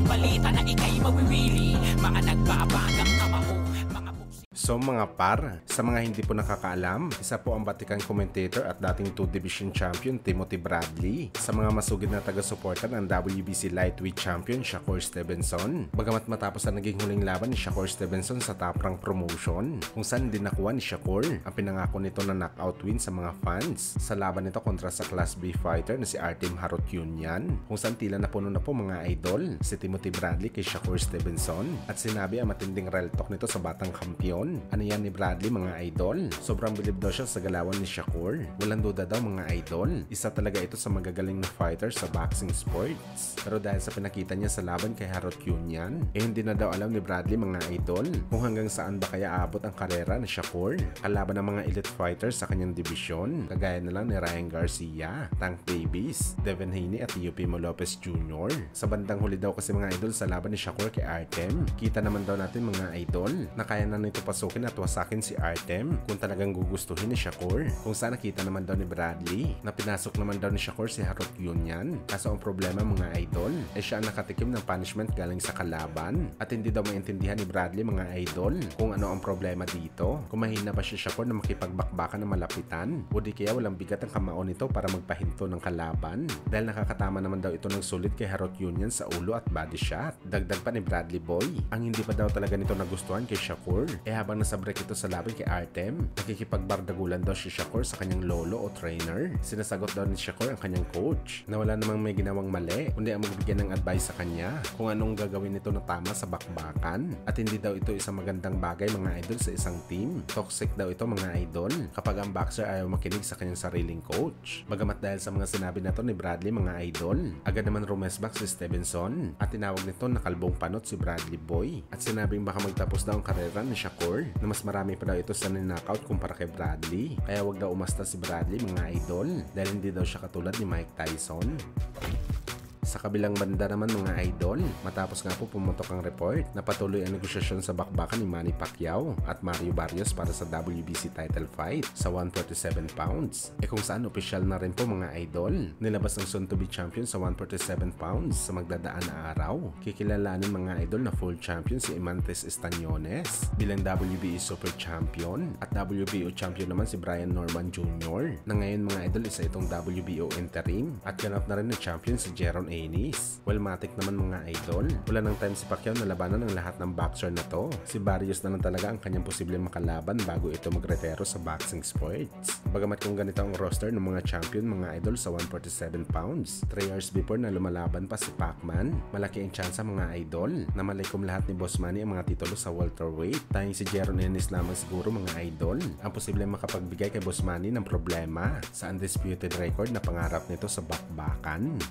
balita na ika'y mawiwili. Mga nagbabagang kamao, mga So mga par, sa mga hindi po nakakaalam, isa po ang batikang commentator at dating 2 Division Champion Timothy Bradley. Sa mga masugid na taga-suporta ng WBC Lightweight Champion Shakur Stevenson. Bagamat matapos ang naging huling laban ni Shakur Stevenson sa Top Rank Promotion, kung saan din nakuha ni Shakur ang pinangako nito na knockout win sa mga fans sa laban nito kontra sa Class B fighter na si Artem Harutyunyan, kung saan tila napuno na po mga idol si Timothy Bradley kay Shakur Stevenson at sinabi ang matinding real talk nito sa batang kampiyon. Ano yan ni Bradley mga idol? Sobrang bilib daw siya sa galawan ni Shakur. Walang duda daw mga idol. Isa talaga ito sa magagaling na fighter sa boxing sports. Pero dahil sa pinakita niya sa laban kay Harutyunyan, hindi na daw alam ni Bradley mga idol kung hanggang saan ba kaya aabot ang karera ni Shakur kalaban ng mga elite fighters sa kanyang dibisyon. Kagaya na lang ni Ryan Garcia, Tank Davis, Devin Haney at Teofimo Lopez Jr. Sa bandang huli daw kasi mga idol sa laban ni Shakur kay Artem, kita naman daw natin mga idol na kaya na nito pasukin at wasakin si Artem kung talagang gugustuhin ni Shakur. Kung saan nakita naman daw ni Bradley na pinasok naman daw ni Shakur si Harutyunyan. Kaso ang problema mga idol ay siya ang nakatikim ng punishment galing sa kalaban at hindi daw maintindihan ni Bradley mga idol kung ano ang problema dito. Kung mahina ba si Shakur na makipagbakbakan ng malapitan o di kaya walang bigat ang kamao nito para magpahinto ng kalaban dahil nakakatama naman daw ito ng sulit kay Harutyunyan sa ulo at body shot. Dagdag pa ni Bradley Boy, ang hindi pa daw talaga nito nagustuhan kay Shakur habang nasa break ito sa laban kay Artem, nakikipagbardagulan daw si Shakur sa kanyang lolo o trainer. Sinasagot daw ni Shakur ang kanyang coach na wala namang may ginawang mali kundi ang magbigay ng advice sa kanya kung anong gagawin nito na tama sa bakbakan at hindi daw ito isang magandang bagay mga idol sa isang team. Toxic daw ito mga idol kapag ang boxer ayaw makinig sa kanyang sariling coach. Bagamat dahil sa mga sinabi na to ni Bradley mga idol, agad naman rumesback si Stevenson at tinawag nito na kalbong panot si Bradley Boy at sinabing baka magtapos daw ang karera ni Shakur na mas marami pa daw ito sa knockout kumpara kay Bradley. Kaya wag daw umasta si Bradley mga idol dahil hindi daw siya katulad ni Mike Tyson. Sa kabilang banda naman mga idol, matapos nga po pumutok ang report na patuloy ang negosasyon sa bakbakan ni Manny Pacquiao at Mario Barrios para sa WBC title fight sa 147 pounds. Kung saan opisyal na rin po mga idol, nilabas ng soon to be champion sa 147 pounds sa magdadaan na araw. Kikilalanin mga idol na full champion si Imantes Estañones bilang WBE Super Champion at WBO champion naman si Brian Norman Jr. na ngayon mga idol isa itong WBO interim at ganap na rin na champion si Jeron Ennis. Matic naman mga idol. Wala ng time si Pacquiao na labanan ng lahat ng boxer na to. Si Barrios na lang talaga ang kanyang posibleng makalaban bago ito magretiro sa boxing sports. Bagamat kung ganito ang roster ng mga champion mga idol sa 147 pounds, 3 years before na lumalaban pa si Pacman, malaki ang tsansa mga idol na malikom lahat ni Boss Manny ang mga titulo sa welterweight. Tayong si Jeron Ennis lamang siguro mga idol ang posibleng makapagbigay kay Boss Manny ng problema sa undisputed record na pangarap nito sa bakbakan.